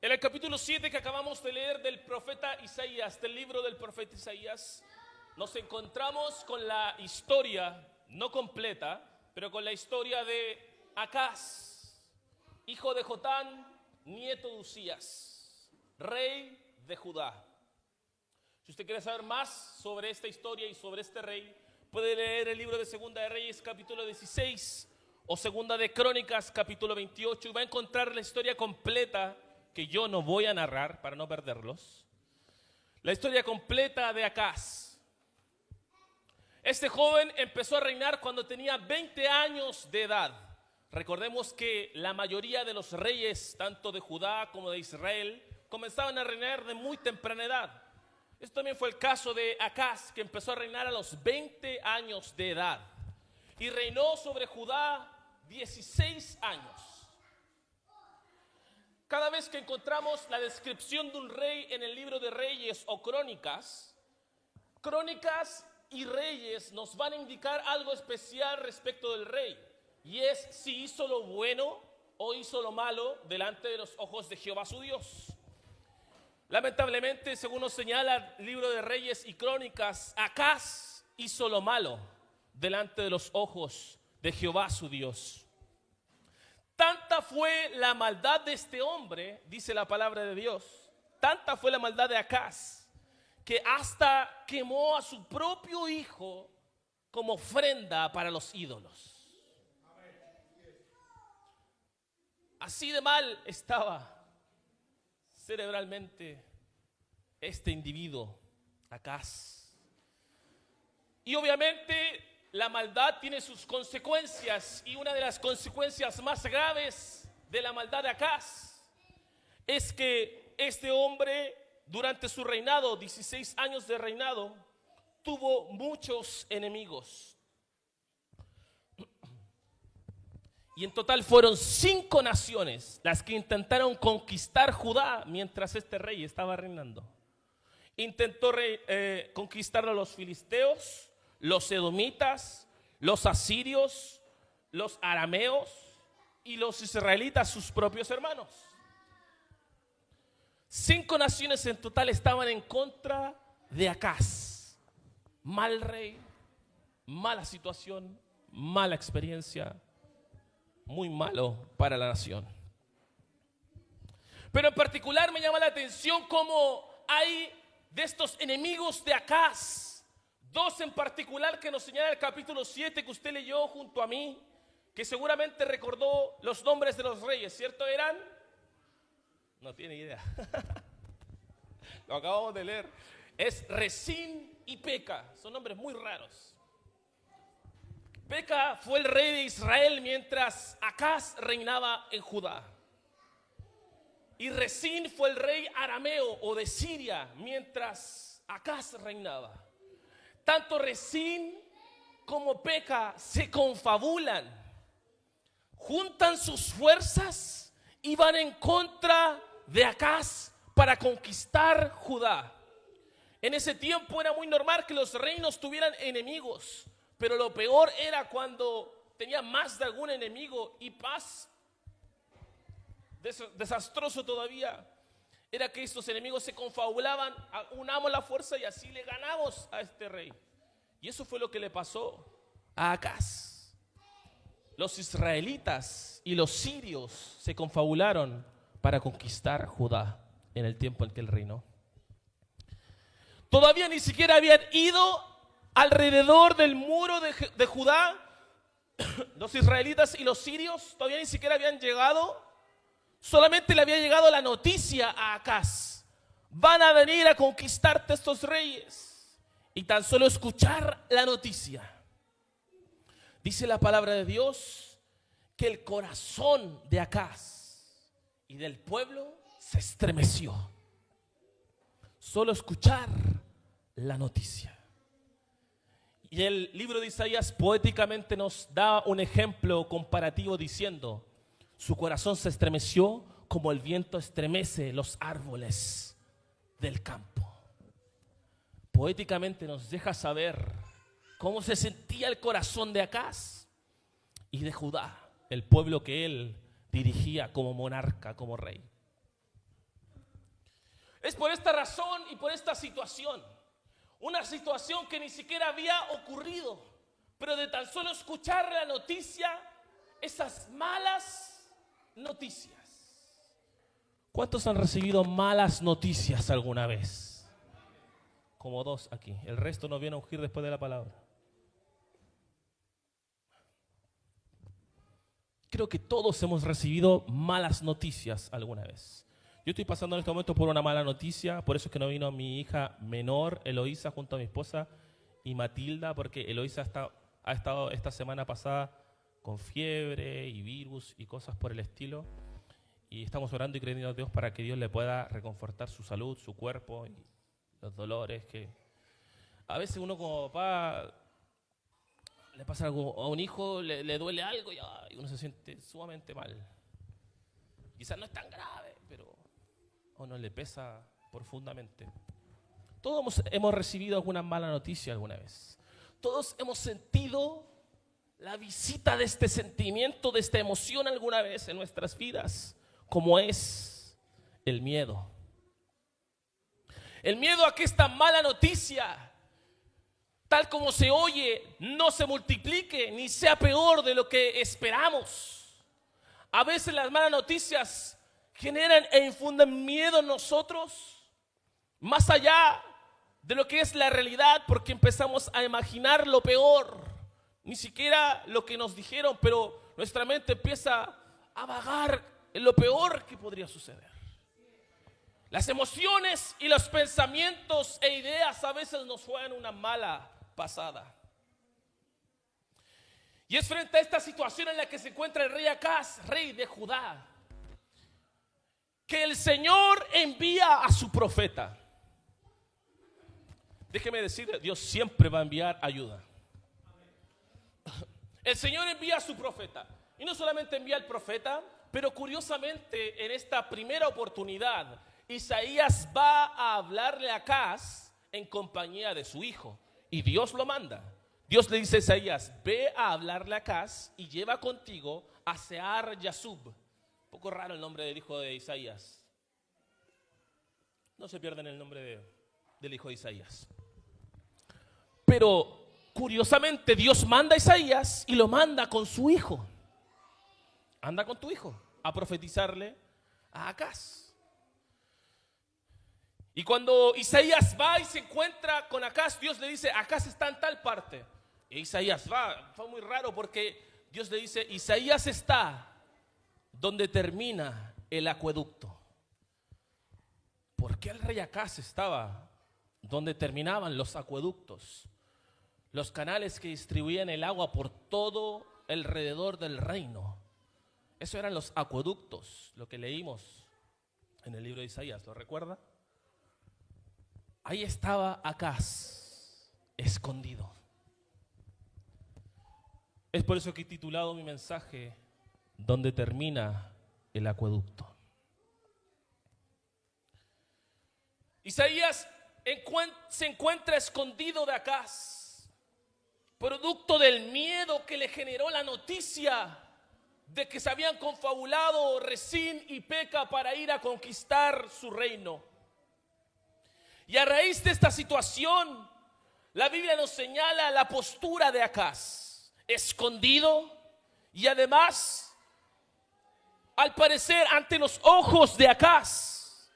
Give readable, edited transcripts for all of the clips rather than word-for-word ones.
En el capítulo 7 que acabamos de leer del profeta Isaías, del libro del profeta Isaías, nos encontramos con la historia, no completa, pero con la historia de Acaz, hijo de Jotán, nieto de Uzías, rey de Judá. Si usted quiere saber más sobre esta historia y sobre este rey, puede leer el libro de Segunda de Reyes, capítulo 16, o Segunda de Crónicas, capítulo 28, y va a encontrar la historia completa, que yo no voy a narrar para no perderlos. La historia completa de Acaz. Este joven empezó a reinar cuando tenía 20 años de edad. Recordemos que la mayoría de los reyes, tanto de Judá como de Israel, comenzaban a reinar de muy temprana edad. Esto también fue el caso de Acaz, que empezó a reinar a los 20 años de edad. Y reinó sobre Judá 16 años. Cada vez que encontramos la descripción de un rey en el libro de Reyes o Crónicas, Crónicas y Reyes nos van a indicar algo especial respecto del rey, y es si hizo lo bueno o hizo lo malo delante de los ojos de Jehová su Dios. Lamentablemente, según nos señala el libro de Reyes y Crónicas, Acaz hizo lo malo delante de los ojos de Jehová su Dios. Tanta fue la maldad de este hombre, dice la palabra de Dios, tanta fue la maldad de Acaz, que hasta quemó a su propio hijo como ofrenda para los ídolos. Así de mal estaba cerebralmente este individuo, Acaz. Y obviamente la maldad tiene sus consecuencias, y una de las consecuencias más graves de la maldad de Acaz es que este hombre, durante su reinado, 16 años de reinado, tuvo muchos enemigos. Y en total fueron 5 naciones las que intentaron conquistar Judá mientras este rey estaba reinando. Intentó conquistar a los filisteos, los edomitas, los asirios, los arameos y los israelitas, sus propios hermanos. 5 naciones en total estaban en contra de Acaz. Mal rey, mala situación, mala experiencia, muy malo para la nación. Pero en particular me llama la atención cómo hay de estos enemigos de Acaz, 2 en particular que nos señala el capítulo 7 que usted leyó junto a mí, que seguramente recordó los nombres de los reyes, ¿cierto? Eran, no tiene idea, lo acabamos de leer, es Resín y Peca, son nombres muy raros. Peca fue el rey de Israel mientras Acaz reinaba en Judá. Y Resín fue el rey arameo o de Siria mientras Acaz reinaba. Tanto Resín como Peca se confabulan, juntan sus fuerzas y van en contra de Acaz para conquistar Judá. En ese tiempo era muy normal que los reinos tuvieran enemigos, pero lo peor era cuando tenía más de algún enemigo, y más desastroso todavía era que estos enemigos se confabulaban, unamos la fuerza y así le ganamos a este rey. Y eso fue lo que le pasó a Acaz. Los israelitas y los sirios se confabularon para conquistar Judá en el tiempo en que él reinó. Todavía ni siquiera habían ido alrededor del muro de Judá. Los israelitas y los sirios todavía ni siquiera habían llegado. Solamente le había llegado la noticia a Acaz: van a venir a conquistarte estos reyes. Y tan solo escuchar la noticia, dice la palabra de Dios que el corazón de Acaz y del pueblo se estremeció. Solo escuchar la noticia. Y el libro de Isaías poéticamente nos da un ejemplo comparativo diciendo: su corazón se estremeció como el viento estremece los árboles del campo. Poéticamente nos deja saber cómo se sentía el corazón de Acaz y de Judá, el pueblo que él dirigía como monarca, como rey. Es por esta razón y por esta situación. Una situación que ni siquiera había ocurrido. Pero de tan solo escuchar la noticia, esas malas noticias. ¿Cuántos han recibido malas noticias alguna vez? Como 2 aquí. El resto nos viene a ungir después de la palabra. Creo que todos hemos recibido malas noticias alguna vez. Yo estoy pasando en este momento por una mala noticia, por eso es que no vino mi hija menor, Eloísa, junto a mi esposa y Matilda, porque Eloísa ha estado esta semana pasada con fiebre y virus y cosas por el estilo. Y estamos orando y creyendo a Dios para que Dios le pueda reconfortar su salud, su cuerpo y los dolores que a veces uno como papá le pasa algo a un hijo, le duele algo y uno se siente sumamente mal. Quizás no es tan grave, pero a uno le pesa profundamente. Todos hemos recibido alguna mala noticia alguna vez. Todos hemos sentido la visita de este sentimiento, de esta emoción alguna vez en nuestras vidas, como es el miedo. El miedo a que esta mala noticia, tal como se oye, no se multiplique ni sea peor de lo que esperamos. A veces las malas noticias generan e infunden miedo en nosotros, más allá de lo que es la realidad, porque empezamos a imaginar lo peor, ni siquiera lo que nos dijeron, pero nuestra mente empieza a vagar en lo peor que podría suceder. Las emociones y los pensamientos e ideas a veces nos juegan una mala pasada. Y es frente a esta situación en la que se encuentra el rey Acaz, rey de Judá, que el Señor envía a su profeta. Déjeme decir, Dios siempre va a enviar ayuda. El Señor envía a su profeta. Y no solamente envía al profeta, pero curiosamente en esta primera oportunidad, Isaías va a hablarle a Acaz en compañía de su hijo. Y Dios lo manda. Dios le dice a Isaías, ve a hablarle a Acaz y lleva contigo a Sear Yasub. Un poco raro el nombre del hijo de Isaías. No se pierdan el nombre del hijo de Isaías. Pero curiosamente Dios manda a Isaías y lo manda con su hijo. Anda con tu hijo a profetizarle a Acaz. Y cuando Isaías va y se encuentra con Acaz, Dios le dice, Acaz está en tal parte. Y Isaías va, fue muy raro porque Dios le dice, Isaías está donde termina el acueducto. ¿Por qué el rey Acaz estaba donde terminaban los acueductos? Los canales que distribuían el agua por todo alrededor del reino. Eso eran los acueductos, lo que leímos en el libro de Isaías, ¿lo recuerda? Ahí estaba Acaz, escondido. Es por eso que he titulado mi mensaje, ¿Dónde termina el acueducto? Isaías se encuentra escondido de Acaz, producto del miedo que le generó la noticia de que se habían confabulado Resín y Peca para ir a conquistar su reino. Y a raíz de esta situación, la Biblia nos señala la postura de Acaz, escondido y además, al parecer, ante los ojos de Acaz,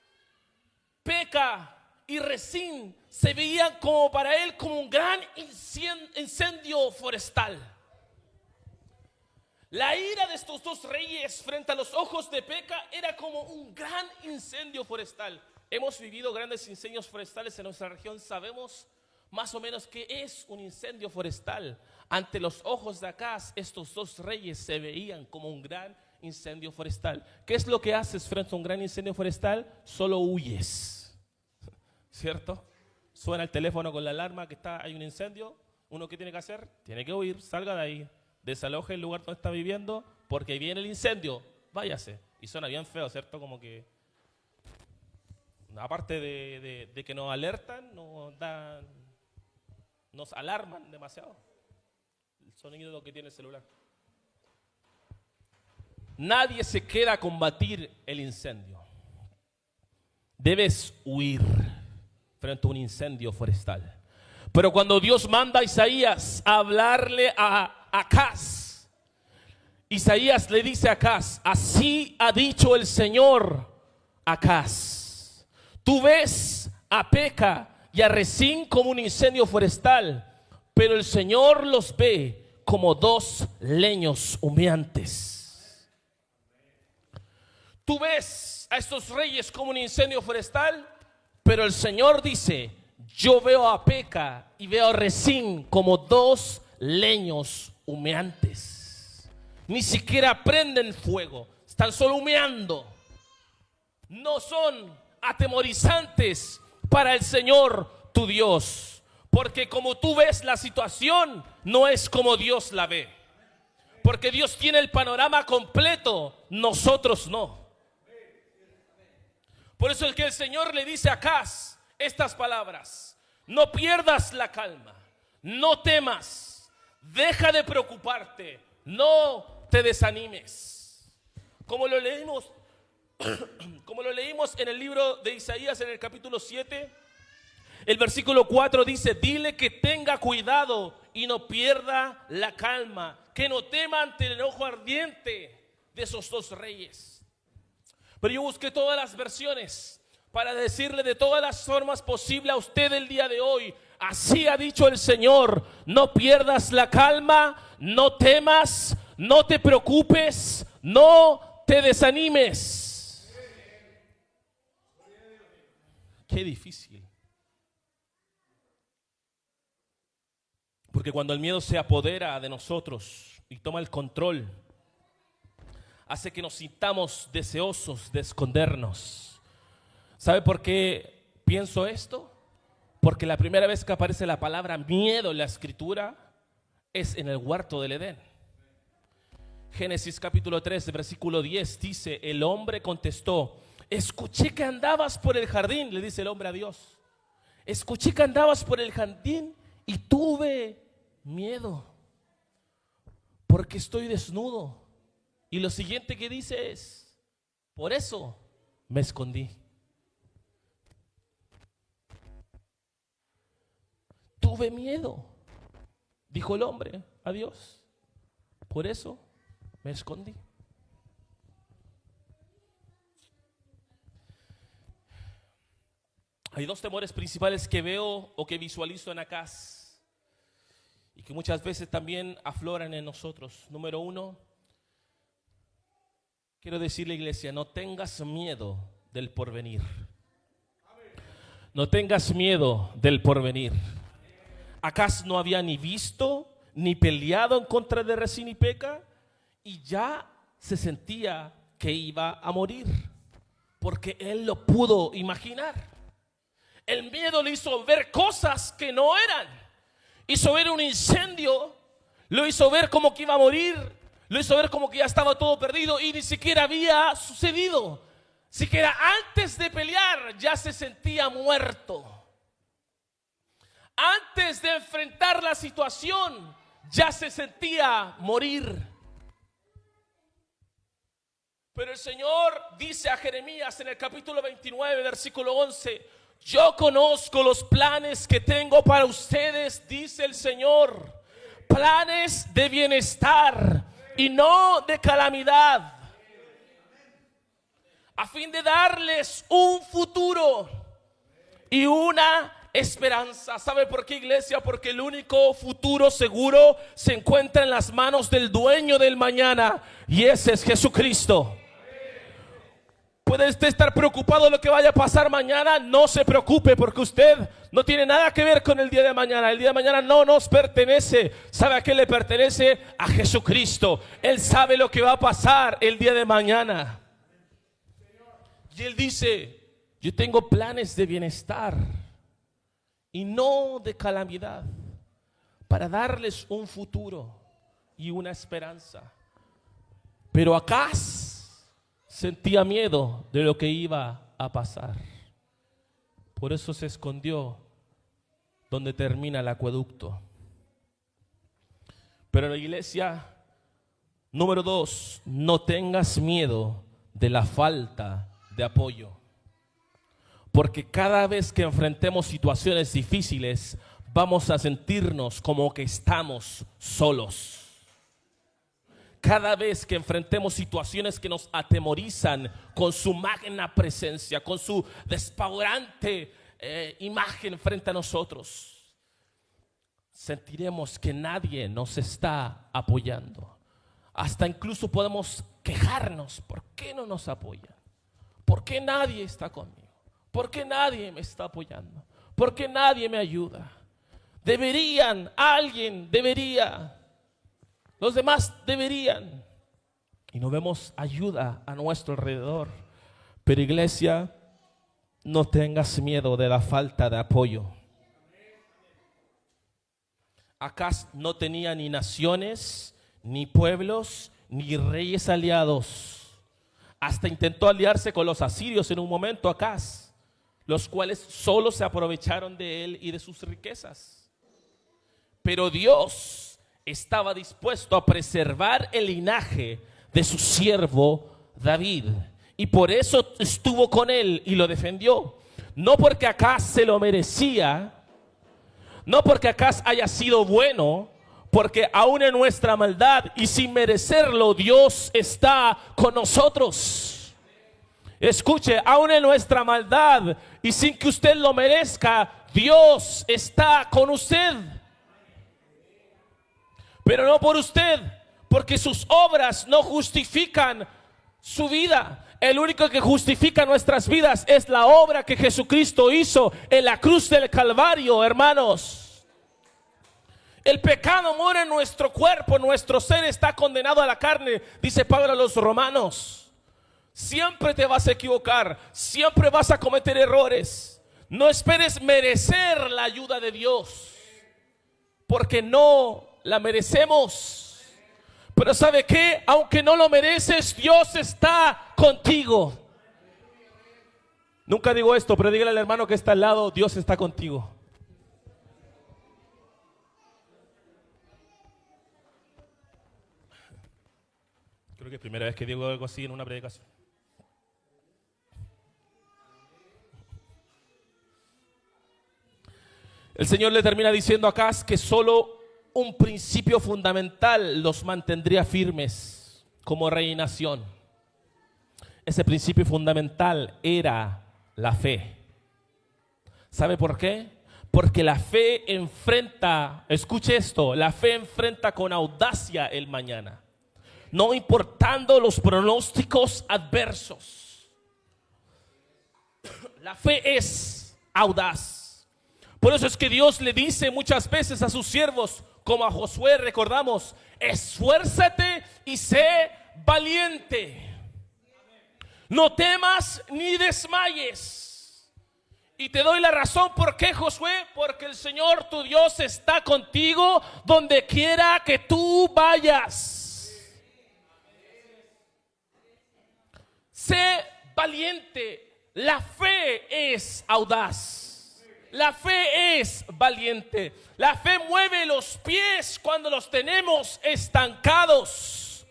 Peca y Resín se veían como para él como un gran incendio forestal. La ira de estos dos reyes frente a los ojos de Peca era como un gran incendio forestal. Hemos vivido grandes incendios forestales en nuestra región, sabemos más o menos qué es un incendio forestal. Ante los ojos de Acaz, estos dos reyes se veían como un gran incendio forestal. ¿Qué es lo que haces frente a un gran incendio forestal? Solo huyes, ¿cierto? Suena el teléfono con la alarma que hay un incendio. ¿Uno qué tiene que hacer? Tiene que huir, salga de ahí, desaloje el lugar donde está viviendo, porque viene el incendio, váyase. Y suena bien feo, ¿cierto? Como que, aparte de que nos alertan, nos alarman demasiado. El sonido que tiene el celular. Nadie se queda a combatir el incendio. debes huir frente a un incendio forestal. Pero cuando Dios manda a Isaías a hablarle a Acaz, Isaías le dice a Acaz: así ha dicho el Señor, Acaz, tú ves a Peca y a Resín como un incendio forestal, pero el Señor los ve como dos leños humeantes. Tú ves a estos reyes como un incendio forestal, pero el Señor dice: yo veo a Peca y veo a Resín como dos leños humeantes. Ni siquiera prenden fuego, están solo humeando. No son atemorizantes para el Señor tu Dios, porque como tú ves la situación, no es como Dios la ve. Porque Dios tiene el panorama completo, nosotros no. Por eso es que el Señor le dice a Acaz estas palabras: no pierdas la calma, no temas, deja de preocuparte, no te desanimes. Como lo leímos en el libro de Isaías en el capítulo 7, el versículo 4 dice: dile que tenga cuidado y no pierda la calma, que no tema ante el enojo ardiente de esos dos reyes. Pero yo busqué todas las versiones para decirle de todas las formas posibles a usted el día de hoy: así ha dicho el Señor, no pierdas la calma, no temas, no te preocupes, no te desanimes. Qué difícil. Porque cuando el miedo se apodera de nosotros y toma el control, hace que nos sintamos deseosos de escondernos. ¿Sabe por qué pienso esto? Porque la primera vez que aparece la palabra miedo en la escritura es en el huerto del Edén. Génesis capítulo 3, versículo 10 dice: el hombre contestó: escuché que andabas por el jardín, le dice el hombre a Dios. Escuché que andabas por el jardín y tuve miedo, porque estoy desnudo. Y lo siguiente que dice es: por eso me escondí. Tuve miedo, dijo el hombre a Dios, por eso me escondí. Hay dos temores principales que veo o que visualizo en Acaz y que muchas veces también afloran en nosotros. Número uno, quiero decirle, iglesia, no tengas miedo del porvenir. No tengas miedo del porvenir. Acaz no había ni visto ni peleado en contra de Resín y Peca y ya se sentía que iba a morir, porque él lo pudo imaginar. El miedo le hizo ver cosas que no eran. Hizo ver un incendio, lo hizo ver como que iba a morir, lo hizo ver como que ya estaba todo perdido y ni siquiera había sucedido. Siquiera antes de pelear ya se sentía muerto. Antes de enfrentar la situación ya se sentía morir. Pero el Señor dice a Jeremías en el capítulo 29, versículo 11: yo conozco los planes que tengo para ustedes, dice el Señor, planes de bienestar y no de calamidad, a fin de darles un futuro y una esperanza. ¿Sabe por qué, iglesia? Porque el único futuro seguro se encuentra en las manos del dueño del mañana, y ese es Jesucristo. Puede usted estar preocupado de lo que vaya a pasar mañana. No se preocupe, porque usted no tiene nada que ver con el día de mañana. El día de mañana no nos pertenece. ¿Sabe a qué le pertenece? A Jesucristo. Él sabe lo que va a pasar el día de mañana. Y Él dice: yo tengo planes de bienestar y no de calamidad, para darles un futuro y una esperanza. Pero Acaz sentía miedo de lo que iba a pasar. Por eso se escondió donde termina el acueducto. Pero la iglesia, número 2, no tengas miedo de la falta de apoyo. Porque cada vez que enfrentemos situaciones difíciles, vamos a sentirnos como que estamos solos. Cada vez que enfrentemos situaciones que nos atemorizan con su magna presencia, con su despavorante imagen frente a nosotros, sentiremos que nadie nos está apoyando. Hasta incluso podemos quejarnos: ¿por qué no nos apoyan? ¿Por qué nadie está conmigo? ¿Por qué nadie me está apoyando? ¿Por qué nadie me ayuda? Alguien debería, los demás deberían. Y no vemos ayuda a nuestro alrededor. Pero iglesia, no tengas miedo de la falta de apoyo. Acaz no tenía ni naciones, ni pueblos, ni reyes aliados. Hasta intentó aliarse con los asirios en un momento, Acaz, los cuales solo se aprovecharon de él y de sus riquezas. Pero Dios estaba dispuesto a preservar el linaje de su siervo David, y por eso estuvo con él y lo defendió. No porque Acaz se lo merecía, no porque Acaz haya sido bueno, porque aún en nuestra maldad y sin merecerlo, Dios está con nosotros. Escuche, aún en nuestra maldad y sin que usted lo merezca, Dios está con usted. Pero no por usted, porque sus obras no justifican su vida. El único que justifica nuestras vidas es la obra que Jesucristo hizo en la cruz del Calvario, hermanos. El pecado mora en nuestro cuerpo, nuestro ser está condenado a la carne, dice Pablo a los romanos. Siempre te vas a equivocar, siempre vas a cometer errores. No esperes merecer la ayuda de Dios, porque no la merecemos. Pero ¿sabe qué? Aunque no lo mereces, Dios está contigo. Nunca digo esto, pero dígale al hermano que está al lado: Dios está contigo. Creo que es la primera vez que digo algo así en una predicación. El Señor le termina diciendo a Acaz que solo un principio fundamental los mantendría firmes como rey y nación. Ese principio fundamental era la fe. ¿Sabe por qué? Porque la fe enfrenta, escuche esto, la fe enfrenta con audacia el mañana, no importando los pronósticos adversos. La fe es audaz. Por eso es que Dios le dice muchas veces a sus siervos, como a Josué, recordamos: esfuérzate y sé valiente. No temas ni desmayes. Y te doy la razón. ¿Por qué, Josué? Porque el Señor tu Dios está contigo donde quiera que tú vayas. Sé valiente. La fe es audaz. La fe es valiente. La fe mueve los pies cuando los tenemos estancados.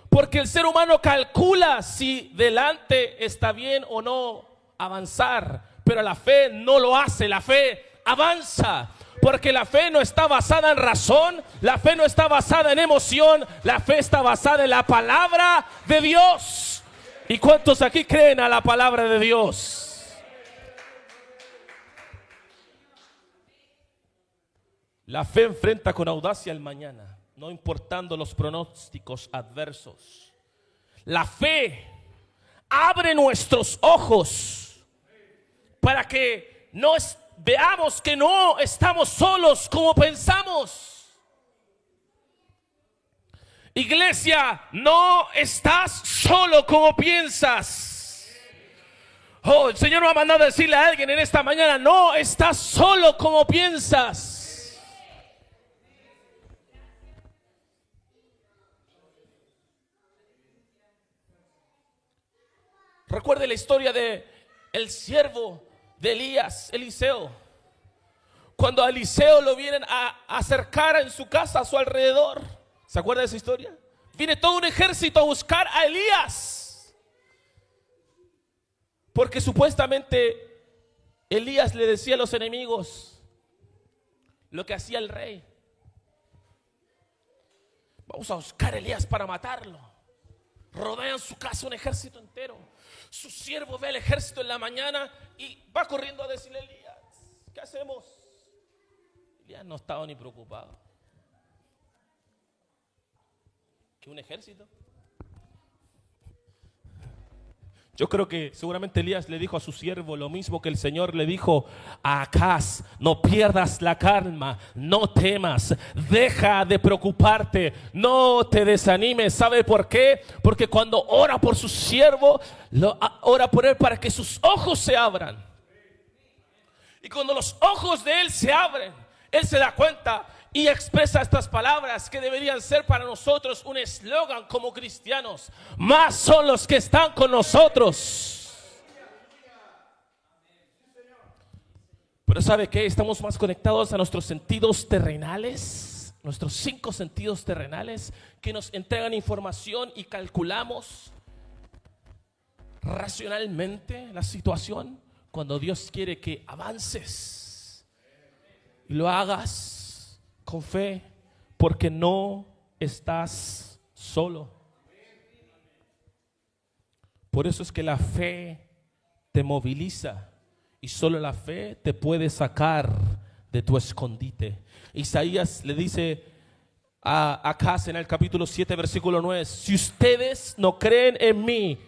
Porque el ser humano calcula si delante está bien o no avanzar. Pero la fe no lo hace, la fe avanza. Porque la fe no está basada en razón, la fe no está basada en emoción, la fe está basada en la palabra de Dios. ¿Y cuántos aquí creen a la palabra de Dios? La fe enfrenta con audacia el mañana, no importando los pronósticos adversos. La fe abre nuestros ojos para que veamos que no estamos solos como pensamos. Iglesia, no estás solo como piensas. Oh, el Señor me ha mandado a decirle a alguien en esta mañana: no estás solo como piensas. Recuerde la historia de el siervo de Elías, Eliseo. Cuando a Eliseo lo vienen a acercar en su casa, a su alrededor. ¿Se acuerda de esa historia? Viene todo un ejército a buscar a Elías, porque supuestamente Elías le decía a los enemigos lo que hacía el rey. Vamos a buscar a Elías para matarlo. Rodean su casa un ejército entero. Su siervo ve al ejército en la mañana y va corriendo a decirle a Elías, ¿qué hacemos? Elías no estaba ni preocupado. ¿Qué un ejército? Yo creo que seguramente Elías le dijo a su siervo lo mismo que el Señor le dijo a Acaz: no pierdas la calma, no temas, deja de preocuparte, no te desanimes. ¿Sabe por qué? Porque cuando ora por su siervo, ora por él para que sus ojos se abran. Y cuando los ojos de él se abren, él se da cuenta y expresa estas palabras que deberían ser para nosotros un eslogan como cristianos: más son los que están con nosotros. Pero ¿sabe qué? Estamos más conectados a nuestros sentidos terrenales, nuestros 5 sentidos terrenales, que nos entregan información y calculamos racionalmente la situación, cuando Dios quiere que avances y lo hagas con fe, porque no estás solo. Por eso es que la fe te moviliza, y solo la fe te puede sacar de tu escondite. Isaías le dice a Acaz en el capítulo 7 versículo 9: si ustedes no creen en mí,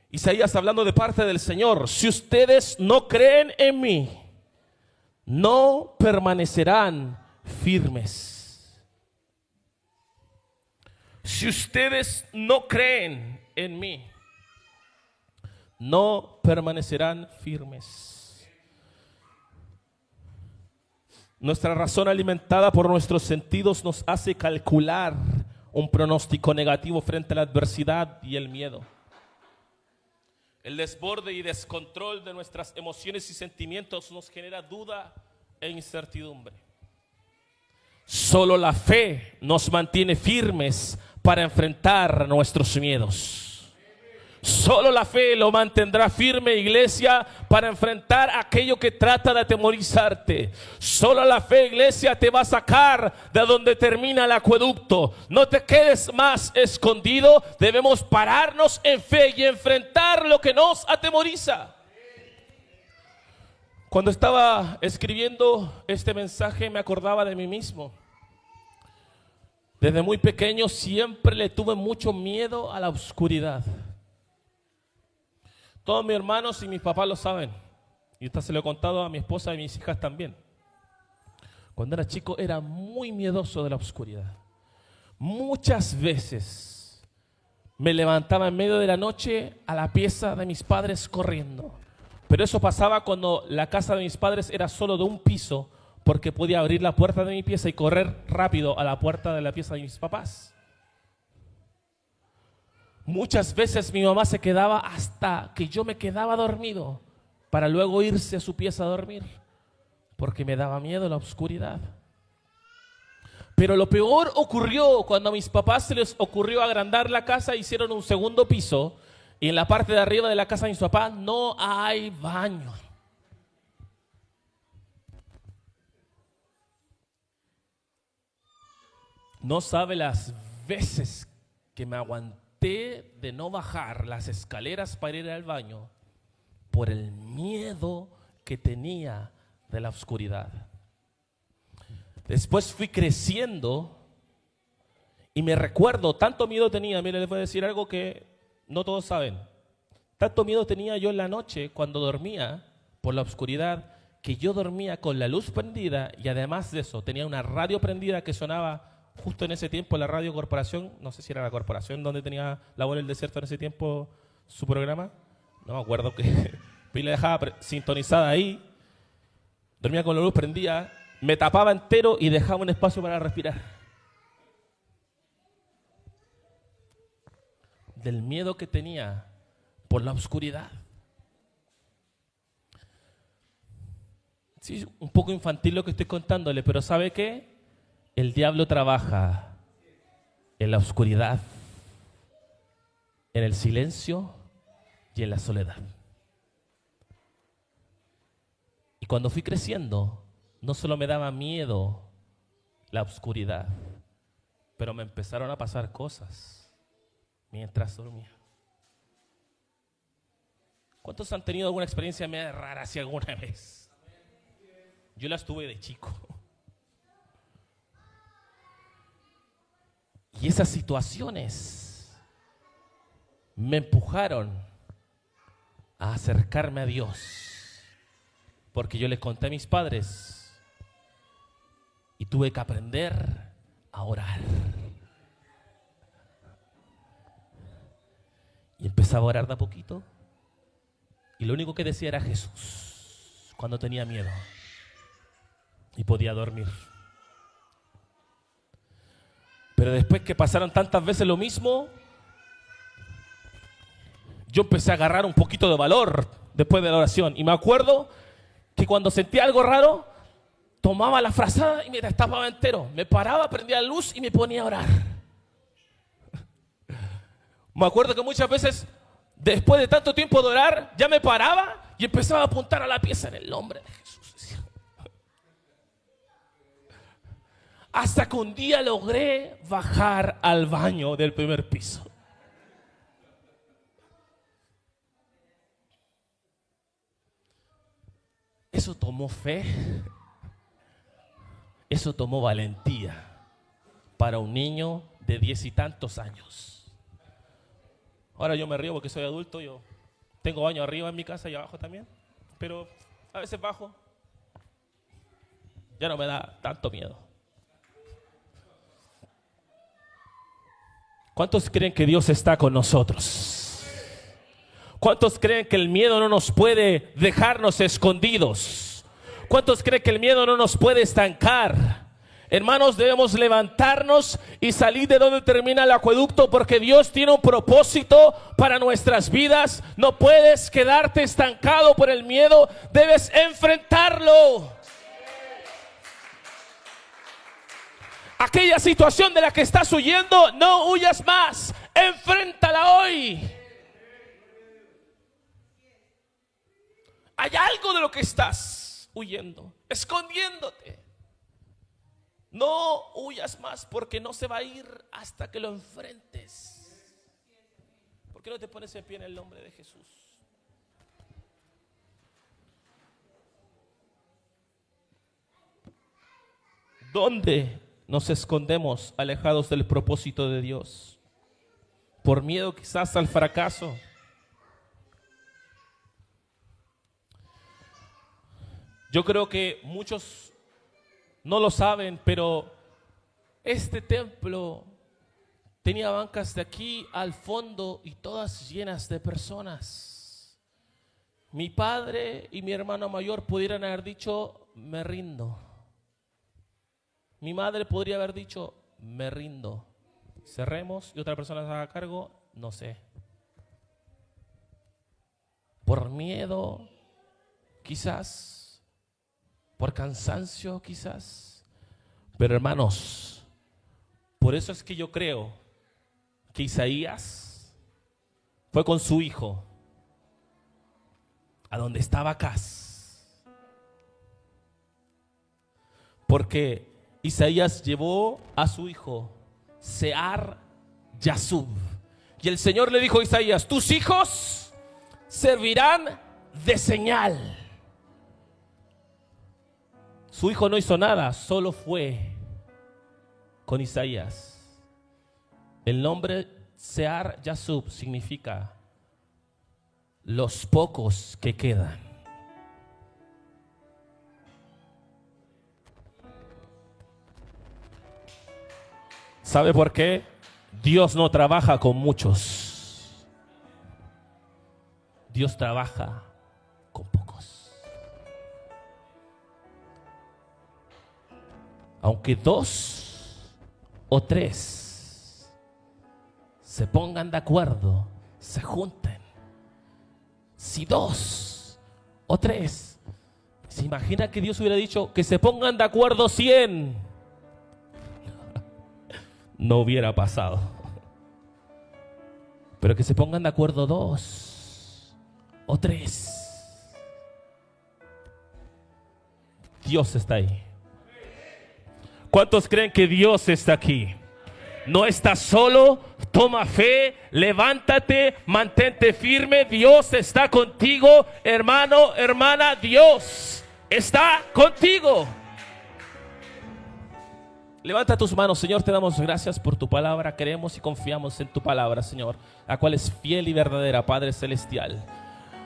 Isaías hablando de parte del Señor, si ustedes no creen en mí, no permanecerán firmes. Si ustedes no creen en mí, no permanecerán firmes. Nuestra razón, alimentada por nuestros sentidos, nos hace calcular un pronóstico negativo frente a la adversidad y el miedo. El desborde y descontrol de nuestras emociones y sentimientos nos genera duda e incertidumbre. Solo la fe nos mantiene firmes para enfrentar nuestros miedos. Solo la fe lo mantendrá firme, iglesia, para enfrentar aquello que trata de atemorizarte. Solo la fe, iglesia, te va a sacar de donde termina el acueducto. No te quedes más escondido. Debemos pararnos en fe y enfrentar lo que nos atemoriza. Cuando estaba escribiendo este mensaje, me acordaba de mí mismo. Desde muy pequeño siempre le tuve mucho miedo a la oscuridad. Todos mis hermanos y mis papás lo saben. Y esto se lo he contado a mi esposa y mis hijas también. Cuando era chico era muy miedoso de la oscuridad. Muchas veces me levantaba en medio de la noche a la pieza de mis padres corriendo. Pero eso pasaba cuando la casa de mis padres era solo de un piso, porque podía abrir la puerta de mi pieza y correr rápido a la puerta de la pieza de mis papás. Muchas veces mi mamá se quedaba hasta que yo me quedaba dormido para luego irse a su pieza a dormir, porque me daba miedo la oscuridad. Pero lo peor ocurrió cuando a mis papás se les ocurrió agrandar la casa. Hicieron un segundo piso y en la parte de arriba de la casa de mis papás no hay baño. No sabe las veces que me aguanté de no bajar las escaleras para ir al baño por el miedo que tenía de la oscuridad. Después fui creciendo y me recuerdo, tanto miedo tenía. Mire, les voy a decir algo que no todos saben. Tanto miedo tenía yo en la noche cuando dormía por la oscuridad, que yo dormía con la luz prendida, y además de eso tenía una radio prendida que sonaba justo en ese tiempo, la Radio Corporación. No sé si era la Corporación donde tenía La Voz del Desierto en ese tiempo su programa. No me acuerdo, que la dejaba sintonizada ahí. Dormía con la luz prendida, me tapaba entero y dejaba un espacio para respirar. Del miedo que tenía por la oscuridad. Sí, un poco infantil lo que estoy contándole, pero ¿sabe qué? El diablo trabaja en la oscuridad, en el silencio y en la soledad. cuando fui creciendo, no solo me daba miedo la oscuridad, pero me empezaron a pasar cosas mientras dormía. ¿Cuántos han tenido alguna experiencia media rara así alguna vez? Yo las tuve de chico. Y esas situaciones me empujaron a acercarme a Dios, porque yo les conté a mis padres y tuve que aprender a orar. Y empezaba a orar de a poquito, y lo único que decía era Jesús cuando tenía miedo y podía dormir. Pero después que pasaron tantas veces lo mismo, yo empecé a agarrar un poquito de valor después de la oración. Y me acuerdo que cuando sentía algo raro, tomaba la frazada y me destapaba entero. Me paraba, prendía la luz y me ponía a orar. Me acuerdo que muchas veces, después de tanto tiempo de orar, ya me paraba y empezaba a apuntar a la pieza en el nombre de Jesús. Hasta que un día logré bajar al baño del primer piso. Eso tomó fe, eso tomó valentía para un niño de 10 y tantos años. Ahora yo me río porque soy adulto, yo tengo baño arriba en mi casa y abajo también, pero a veces bajo, ya no me da tanto miedo. ¿Cuántos creen que Dios está con nosotros? ¿Cuántos creen que el miedo no nos puede dejarnos escondidos? ¿Cuántos creen que el miedo no nos puede estancar? Hermanos, debemos levantarnos y salir de donde termina el acueducto, porque Dios tiene un propósito para nuestras vidas. No puedes quedarte estancado por el miedo, debes enfrentarlo. Aquella situación de la que estás huyendo, no huyas más, enfréntala hoy. Hay algo de lo que estás huyendo, escondiéndote. No huyas más, porque no se va a ir hasta que lo enfrentes. ¿Por qué no te pones en pie en el nombre de Jesús? ¿Dónde nos escondemos alejados del propósito de Dios? Por miedo quizás al fracaso. Yo creo que muchos no lo saben, pero este templo tenía bancas de aquí al fondo y todas llenas de personas. Mi padre y mi hermano mayor pudieran haber dicho, me rindo. Mi madre podría haber dicho, me rindo. Cerremos y otra persona se haga cargo, no sé. Por miedo, quizás. Por cansancio, quizás. Pero hermanos, por eso es que yo creo que Isaías fue con su hijo a donde estaba Acaz. Porque Isaías llevó a su hijo Sear Yasub. Y el Señor le dijo a Isaías, tus hijos servirán de señal. Su hijo no hizo nada, solo fue con Isaías. El nombre Sear Yasub significa los pocos que quedan. ¿Sabe por qué? Dios no trabaja con muchos. Dios trabaja con pocos. Aunque 2 o 3 se pongan de acuerdo, se junten. Si 2 o 3, ¿se imagina que Dios hubiera dicho que se pongan de acuerdo 100? No hubiera pasado. Pero que se pongan de acuerdo 2 o 3. Dios está ahí? ¿Cuántos creen que Dios está aquí? No estás solo, toma fe, levántate, mantente firme. Dios está contigo, hermano, hermana. Dios está contigo. Levanta tus manos. Señor, te damos gracias por tu palabra. Creemos y confiamos en tu palabra, Señor, la cual es fiel y verdadera, Padre Celestial.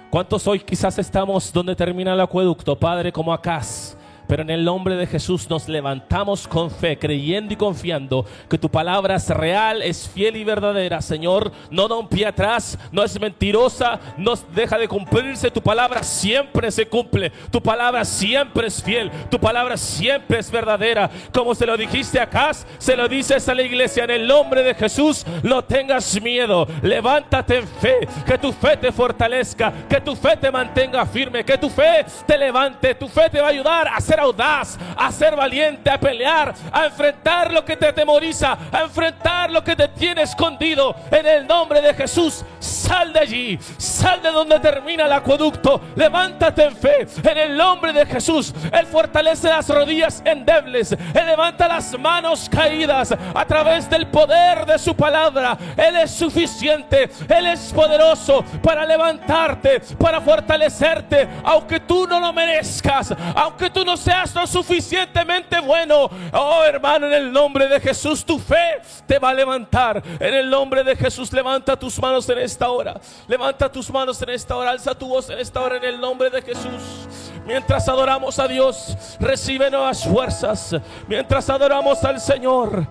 ¿Cuántos hoy quizás estamos donde termina el acueducto, Padre, como Acaz? Pero en el nombre de Jesús nos levantamos con fe, creyendo y confiando que tu palabra es real, es fiel y verdadera, Señor. No da un pie atrás, no es mentirosa, no deja de cumplirse. Tu palabra siempre se cumple, tu palabra siempre es fiel, tu palabra siempre es verdadera. Como se lo dijiste a Acaz, se lo dices a la iglesia. En el nombre de Jesús, no tengas miedo, levántate en fe, que tu fe te fortalezca, que tu fe te mantenga firme, que tu fe te levante. Tu fe te va a ayudar a ser audaz, a ser valiente, a pelear, a enfrentar lo que te atemoriza, a enfrentar lo que te tiene escondido. En el nombre de Jesús, sal de allí, sal de donde termina el acueducto, levántate en fe. En el nombre de Jesús, Él fortalece las rodillas endebles, Él levanta las manos caídas a través del poder de su palabra. Él es suficiente, Él es poderoso para levantarte, para fortalecerte, aunque tú no lo merezcas, aunque tú no seas lo suficientemente bueno. Oh, hermano, en el nombre de Jesús, tu fe te va a levantar. En el nombre de Jesús, levanta tus manos en esta hora. Levanta tus manos en esta hora. Alza tu voz en esta hora en el nombre de Jesús. Mientras adoramos a Dios, recibe nuevas fuerzas. Mientras adoramos al Señor,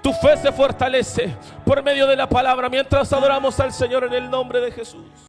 tu fe se fortalece por medio de la palabra. Mientras adoramos al Señor en el nombre de Jesús.